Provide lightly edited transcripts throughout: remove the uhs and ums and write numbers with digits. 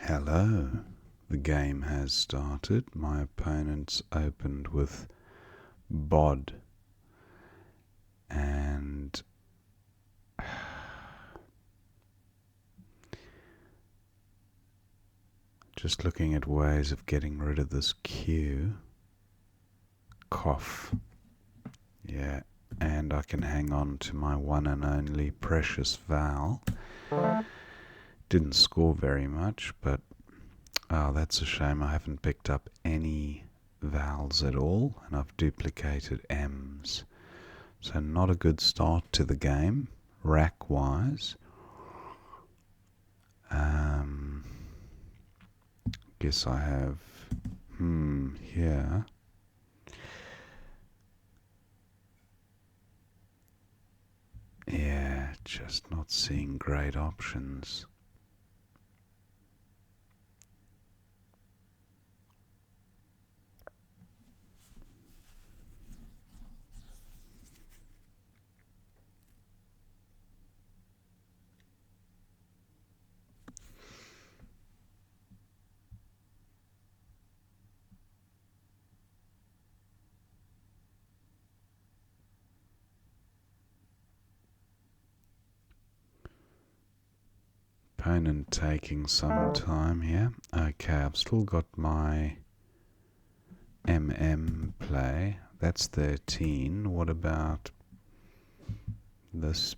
Hello, the game has started. My opponent's opened with bod, and just looking at ways of getting rid of this Q. Cough. Yeah, and I can hang on to my one and only precious vowel. Didn't score very much, but that's a shame. I haven't picked up any vowels at all, and I've duplicated M's. So not a good start to the game, rack-wise. Guess I have, here. Yeah, just not seeing great options. Opponent taking some time here. Okay, I've still got my play. That's 13. What about this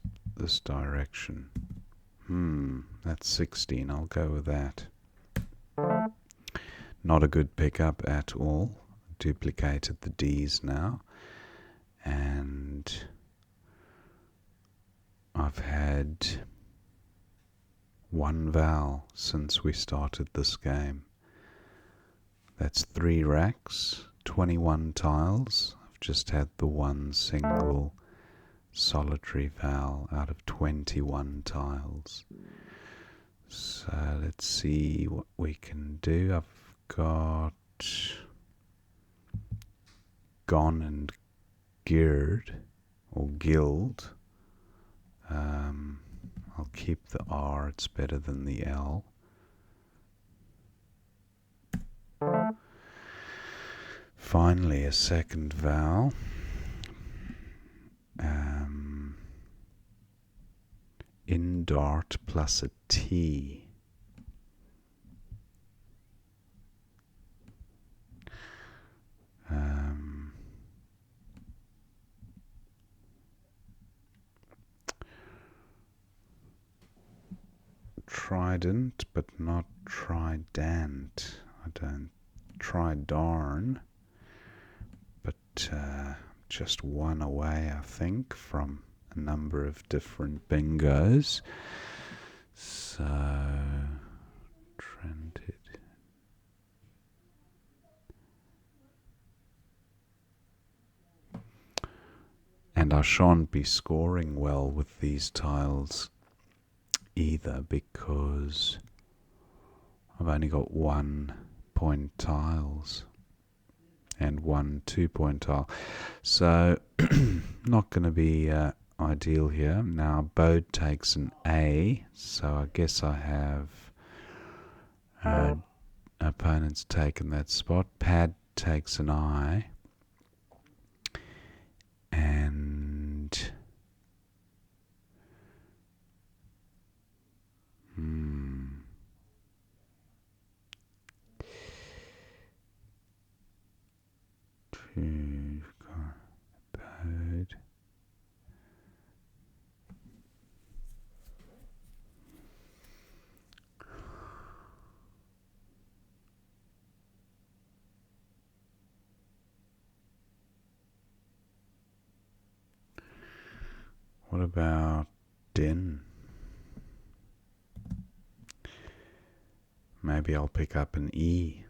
direction? That's 16. I'll go with that. Not a good pickup at all. Duplicated the D's now. And I've had one vowel since we started this game. That's 3 racks, 21 tiles. I've just had the one single solitary vowel out of 21 tiles. So let's see what we can do. I've got gone and geared or guild. I'll keep the R, it's better than the L. Finally, a second vowel. In dart plus a T. Trident, but not trident. I don't try darn, but just one away, I think, from a number of different bingos. So, trended. And I shan't be scoring well with these tiles either, because I've only got 1 point tiles and 1 2-point tile, so not going to be ideal here. Now Bode takes an A, so I guess I have opponents taken that spot. Pad takes an I, and Bode. What about din? Maybe I'll pick up an E.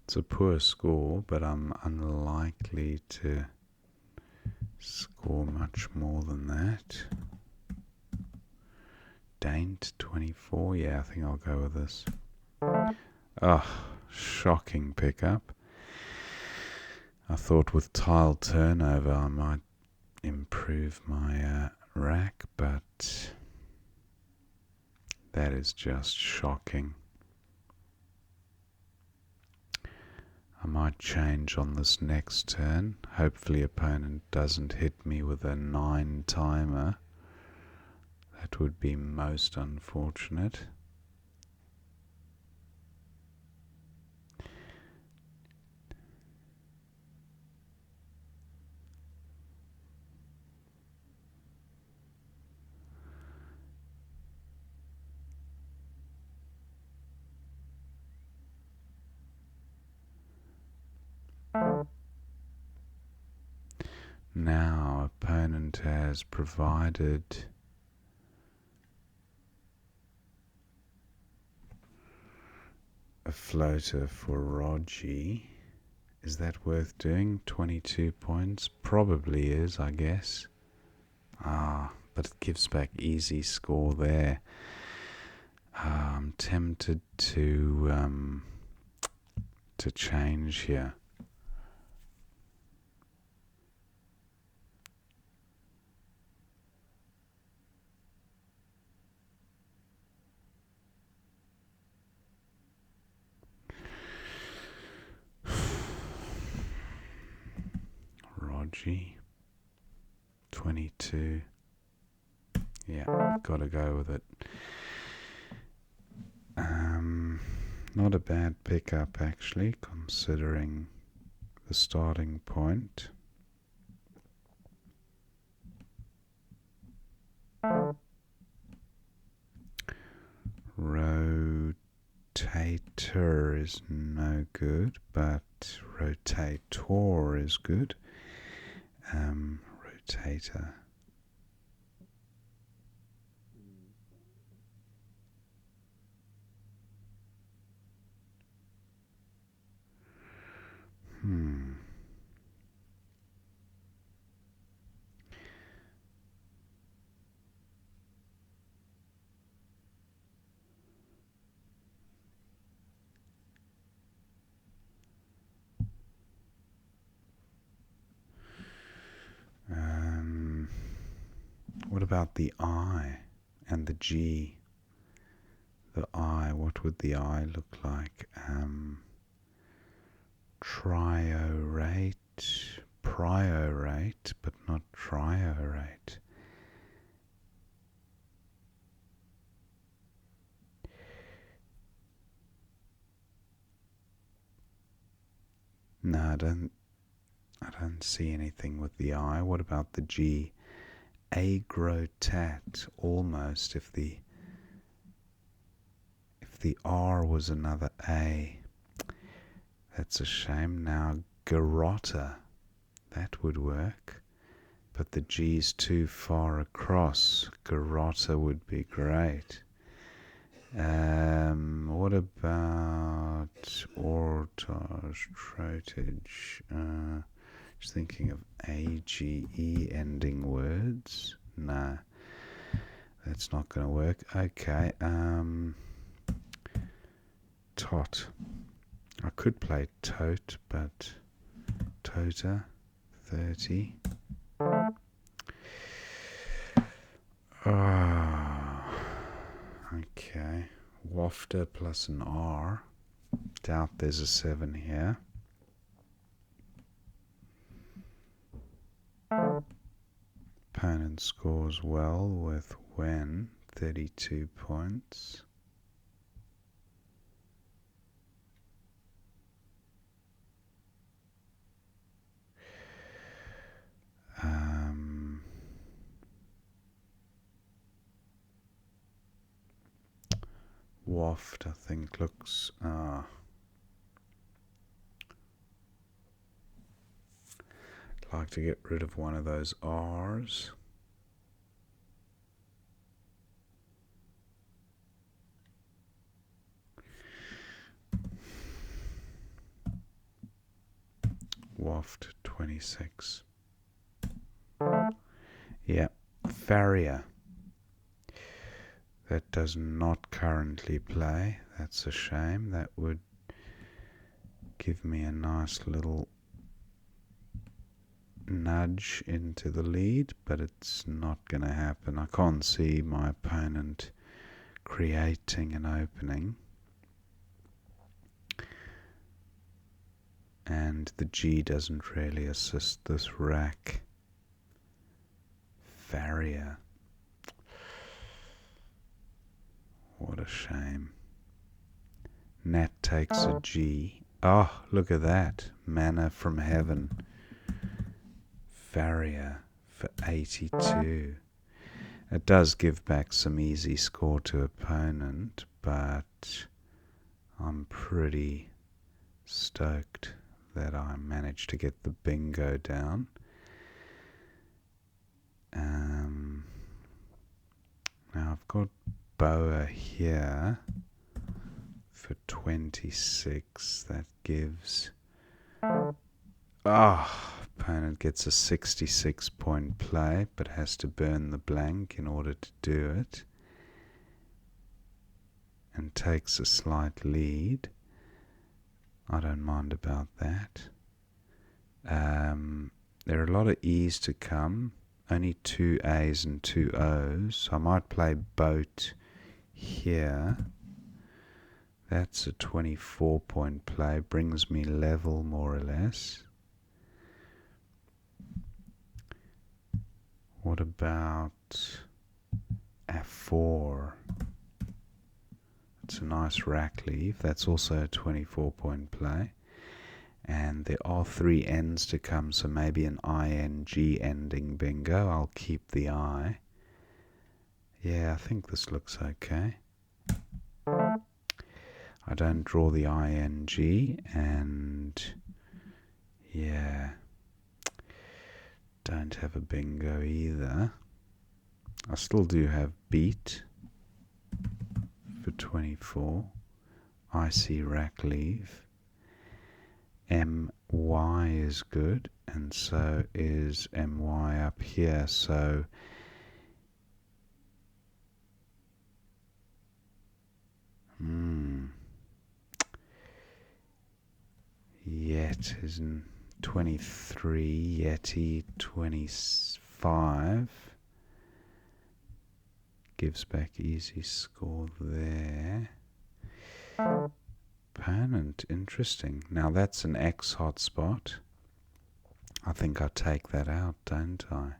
It's a poor score, but I'm unlikely to score much more than that. Daint 24. Yeah, I think I'll go with this. Shocking pickup. I thought with tile turnover I might improve my rack, but That is just shocking. I might change on this next turn. Hopefully opponent doesn't hit me with a 9 timer. That would be most unfortunate. Now opponent has provided a floater for Rogi. Is that worth doing? 22 points? Probably is, I guess. But it gives back easy score there. I'm tempted to change here. Rogi, 22. Yeah, gotta go with it. Not a bad pickup actually, considering the starting point. Rotator is no good, but rotator is good. Rotator. What about the I and the G? The I, what would the I look like? Priorate, but not triorate. No, I don't see anything with the I. What about the G? Agrotat, almost. If the R was another A, that's a shame. Now Garrotta, that would work, but the G's too far across. Garrotta would be great. What about ortage, trotage? Just thinking of AGE ending words. Nah, that's not going to work. Okay, tot. I could play tote, but tota, 30. Okay, wafter plus an R. Doubt there's a 7 here. Opponent scores well with when, 32 points. Waft, I think, looks... I'd like to get rid of one of those R's. Waft 26. Yeah, farrier. That does not currently play. That's a shame. That would give me a nice little nudge into the lead, but it's not going to happen. I can't see my opponent creating an opening, and the G doesn't really assist this rack. Farrier. What a shame. Nat takes a G. Oh, look at that. Manna from heaven. Farrier for 82. It does give back some easy score to opponent, but I'm pretty stoked that I managed to get the bingo down. Now I've got Boa here for 26. That gives... opponent gets a 66 point play, but has to burn the blank in order to do it, and takes a slight lead. I don't mind about that. There are a lot of E's to come, only 2 A's and 2 O's, so I might play boat here. That's a 24 point play, brings me level more or less. What about F4? It's a nice rack leave. That's also a 24 point play. And there are 3 N's to come, so maybe an ING ending bingo. I'll keep the I. Yeah, I think this looks okay. I don't draw the ING, and yeah, don't have a bingo either. I still do have beat for 24. IC rack leave. MY is good, and so is MY up here, so Yet is 23, Yeti 25. Gives back easy score there. Opponent, interesting. Now that's an X hotspot. I think I take that out, don't I?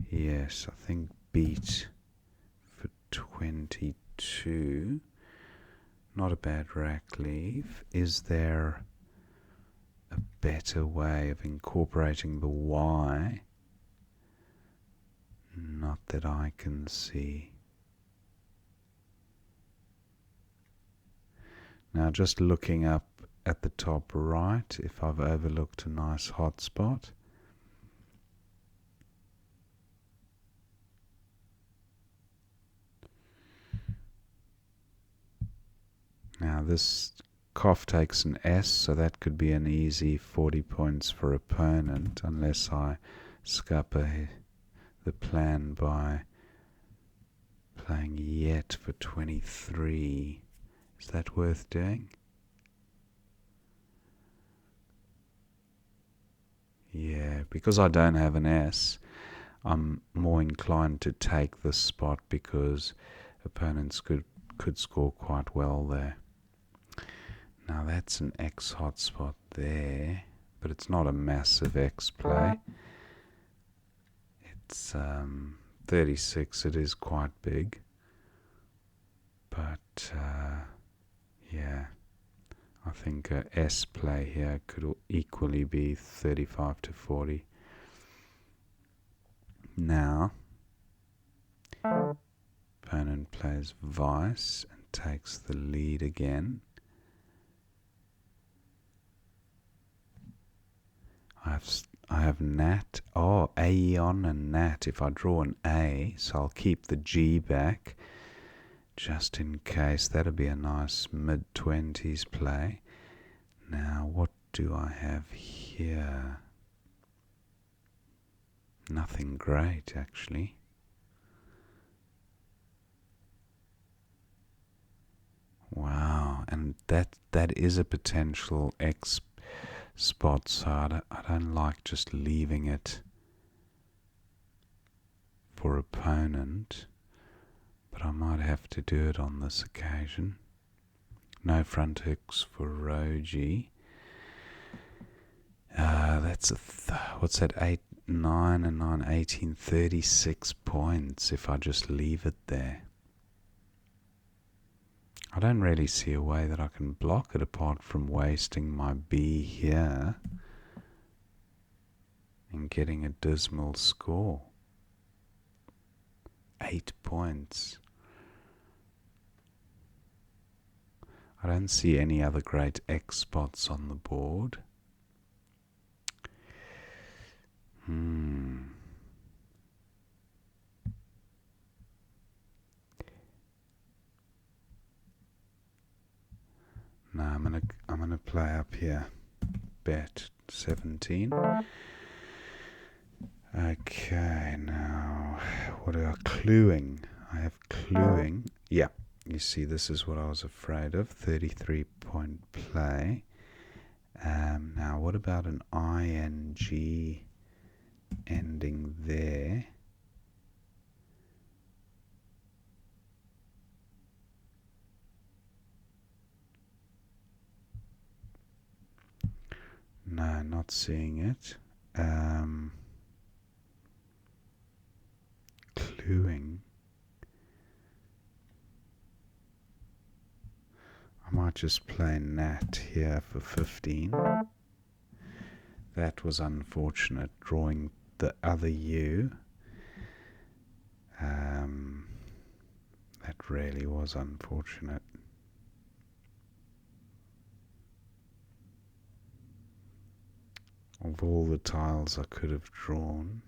Yes, I think beat for 22. Not a bad rack leave. Is there a better way of incorporating the Y? Not that I can see. Now just looking up at the top right, if I've overlooked a nice hotspot. Now this cough takes an S, so that could be an easy 40 points for opponent, unless I scupper the plan by playing Yet for 23. Is that worth doing? Yeah, because I don't have an S, I'm more inclined to take this spot because opponents could score quite well there. Now that's an X hotspot there, but it's not a massive X play. It's 36, it is quite big. But yeah, I think a S play here could equally be 35 to 40. Now, opponent plays Vice and takes the lead again. I have Nat. Oh, Aeon and Nat. If I draw an A, so I'll keep the G back just in case. That'll be a nice mid-20s play. Now, what do I have here? Nothing great, actually. Wow, and that is a potential X spot, so I don't like just leaving it for opponent. I might have to do it on this occasion. No front hooks for row G. That's what's that? 8, 9 and 9, 18, 36 points if I just leave it there. I don't really see a way that I can block it apart from wasting my B here and getting a dismal score. 8 points. I don't see any other great X spots on the board. No, I'm gonna play up here. Bet 17. Okay, now what are cluing? I have cluing. Yeah, you see, this is what I was afraid of. 33-point play. Now, what about an ing ending there? No, not seeing it. Cluing. I might just play Nat here for 15. That was unfortunate, drawing the other U. That really was unfortunate. Of all the tiles I could have drawn,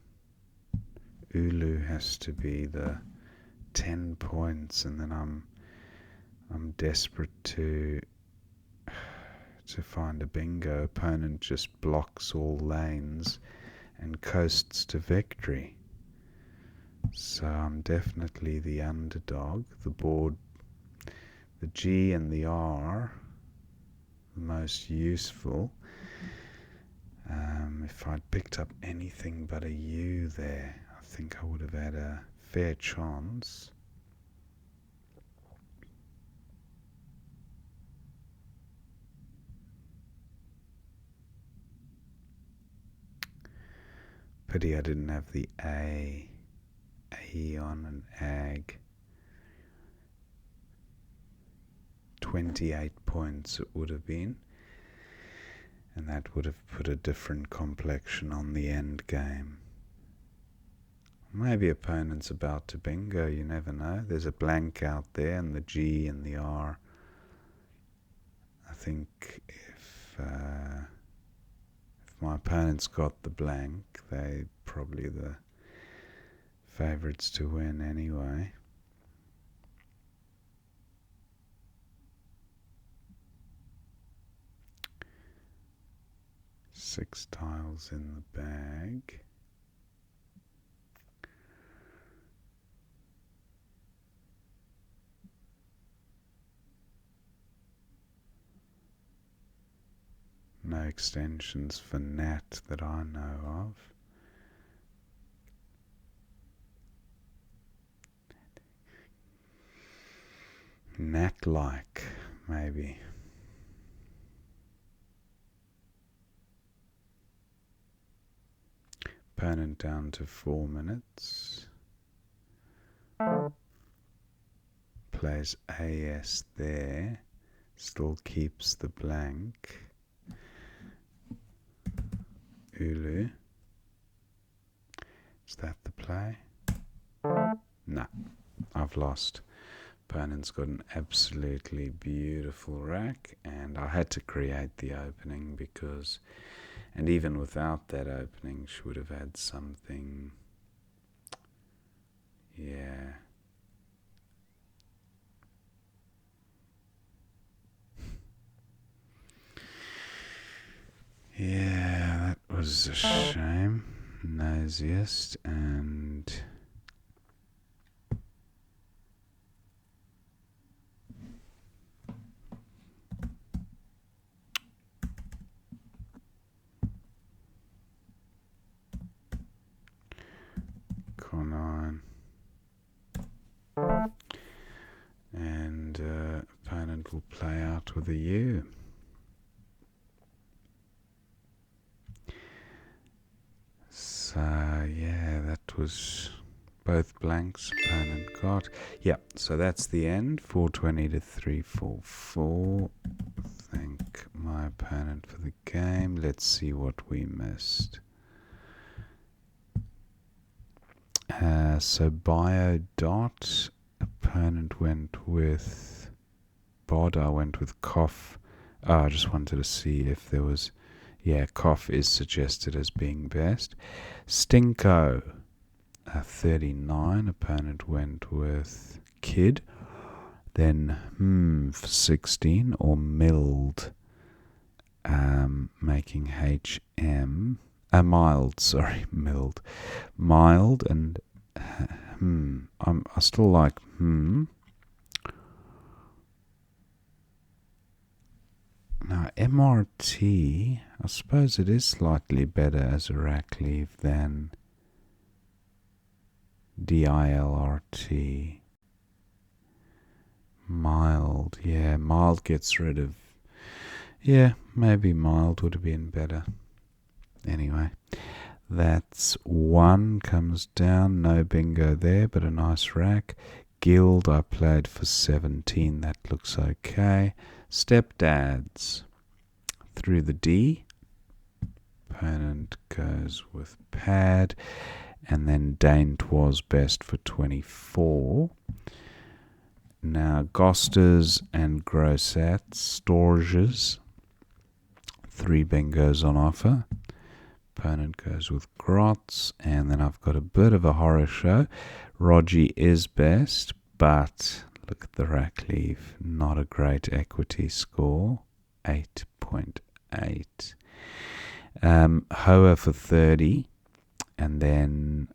Ulu has to be the 10 points, and then I'm desperate to find a bingo. Opponent just blocks all lanes and coasts to victory. So I'm definitely the underdog. The board, the G and the R, the most useful. If I'd picked up anything but a U there, I think I would have had a fair chance. Pity I didn't have the A, Aeon and Ag. 28 points it would have been. And that would have put a different complexion on the end game. Maybe opponent's about to bingo, you never know. There's a blank out there, and the G and the R. I think if my opponent's got the blank, they're probably the favourites to win anyway. Six tiles in the bag. No extensions for Nat that I know of. Nat-like, maybe. Opponent down to 4 minutes. Plays AS there. Still keeps the blank. Ulu. Is that the play? No, I've lost. Opponent's got an absolutely beautiful rack, and I had to create the opening because, and even without that opening, she would have had something. Yeah. Yeah, that was a shame. Noisiest and Core 9. will play out with a U. So, yeah, that was both blanks opponent got. Yeah, so that's the end. 420 to 344. Thank my opponent for the game. Let's see what we missed. So Biodot, opponent went with Bod, I went with Cough. I just wanted to see if there was, yeah, Cough is suggested as being best. Stinko, 39, opponent went with Kid. Then for 16, or Mild, making HM. Mild, sorry, mild. Mild and I still like Now MRT, I suppose it is slightly better as a rack leave than DILRT. Mild, yeah, mild gets rid of, yeah, maybe mild would have been better. Anyway, that's one, comes down, no bingo there, but a nice rack. Guild, I played for 17, that looks okay. Stepdads, through the D, opponent goes with Pad, and then Daint was best for 24. Now, Gosters and Grossettes, Storges, 3 bingos on offer. Opponent goes with Grots, and then I've got a bit of a horror show. Rogie is best, but look at the rack leave. Not a great equity score, 8.8. Hoa for 30, and then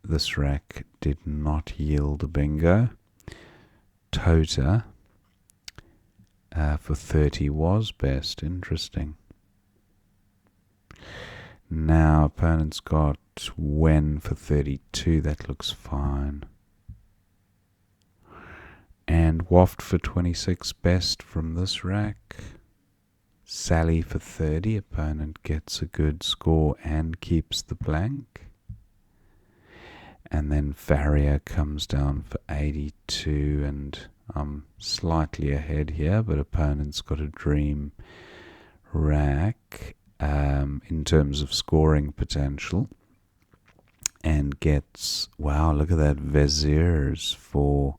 this rack did not yield a bingo. Tota for 30 was best. Interesting. Now opponent's got Wen for 32. That looks fine. And Waft for 26 best from this rack. Sally for 30. Opponent gets a good score and keeps the blank. And then Farrier comes down for 82, and I'm slightly ahead here, but opponent's got a dream rack in terms of scoring potential, and gets, wow, look at that, Veziers for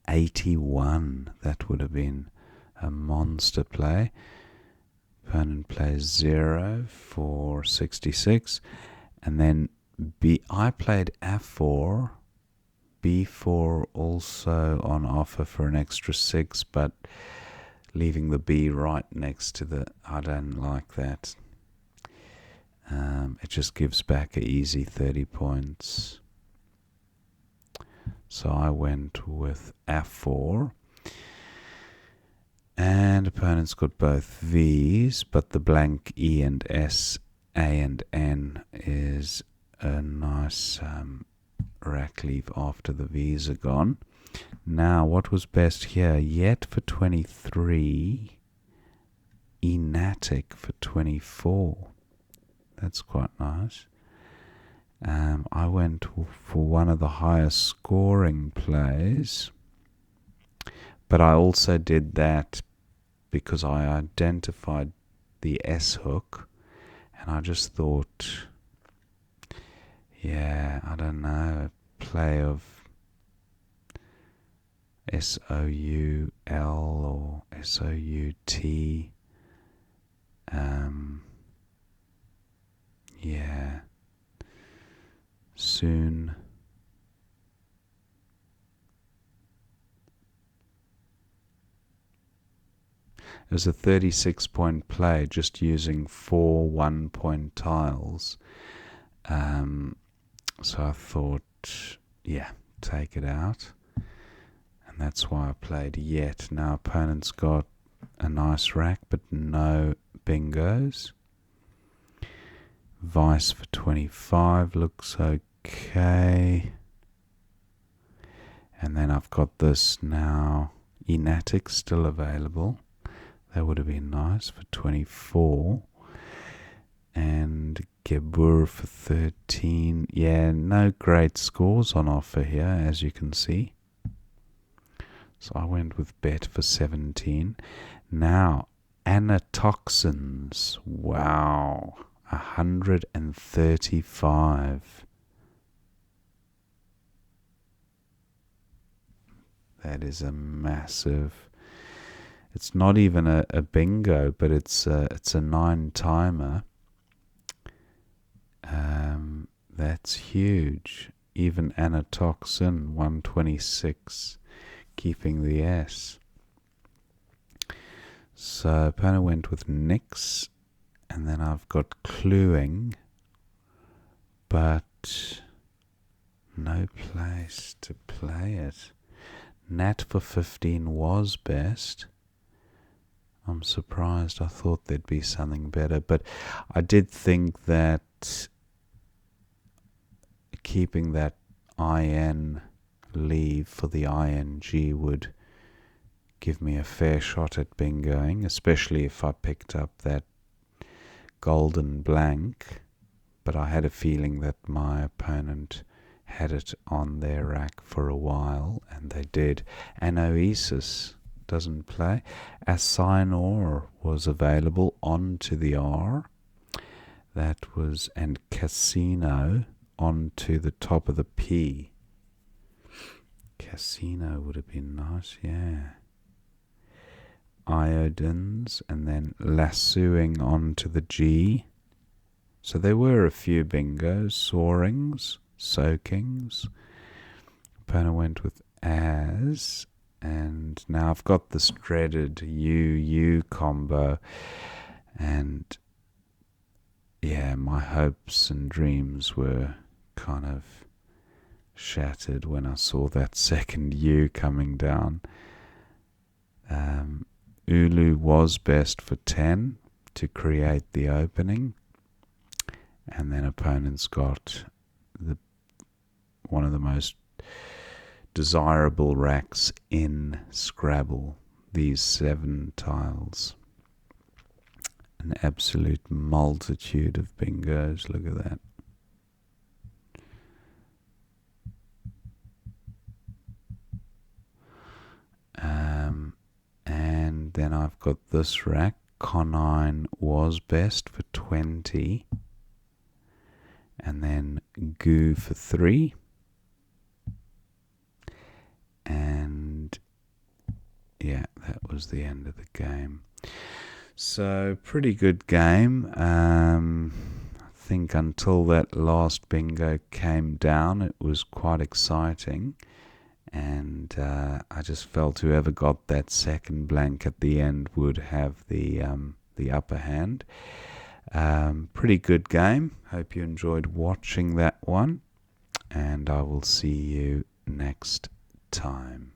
81. That would have been a monster play. Opponent plays 0 for 66, and then I played F4, B4 also on offer for an extra 6, but leaving the B right next to the, I don't like that. It just gives back an easy 30 points. So I went with F4. And opponent's got both V's, but the blank E and S, A and N is a nice rack leave after the V's are gone. Now, what was best here? Yet for 23, Enatic for 24. That's quite nice. I went for one of the highest scoring plays, but I also did that because I identified the S hook, and I just thought, yeah, I don't know, a play of SOUL or SOUT. Yeah, soon. It was a 36-point play just using 4 1-point tiles. So I thought, yeah, take it out. And that's why I played Yet. Now opponent's got a nice rack, but no bingos. Vice for 25 looks okay. And then I've got this now. Enatic still available. That would have been nice for 24. And Gebur for 13. Yeah, no great scores on offer here, as you can see. So I went with Bet for 17. Now, Anatoxins. Wow. 135. That is a massive. It's not even a bingo, but it's a 9-timer. That's huge. Even Anatoxin 126, keeping the S. So opponent went with Nix, and then I've got Cluing, but no place to play it. Nat for 15 was best. I'm surprised. I thought there'd be something better, but I did think that keeping that IN leave for the ING would give me a fair shot at bingoing, especially if I picked up that golden blank. But I had a feeling that my opponent had it on their rack for a while, and they did. Anoesis doesn't play. Asinor was available onto the R. That was, and Casino onto the top of the P. Casino would have been nice, yeah. Iodines, and then lassoing onto the G. So there were a few bingos, soarings, soakings. Opponent went with as, and now I've got this dreaded UU combo, and yeah, my hopes and dreams were kind of shattered when I saw that second U coming down. Ulu was best for 10 to create the opening, and then opponents got one of the most desirable racks in Scrabble, these 7 tiles. An absolute multitude of bingos. Look at that. And then I've got this rack. Conine was best for 20. And then Goo for 3. And yeah, that was the end of the game. So pretty good game. I think until that last bingo came down, it was quite exciting. And I just felt whoever got that second blank at the end would have the upper hand. Pretty good game. Hope you enjoyed watching that one, and I will see you next time.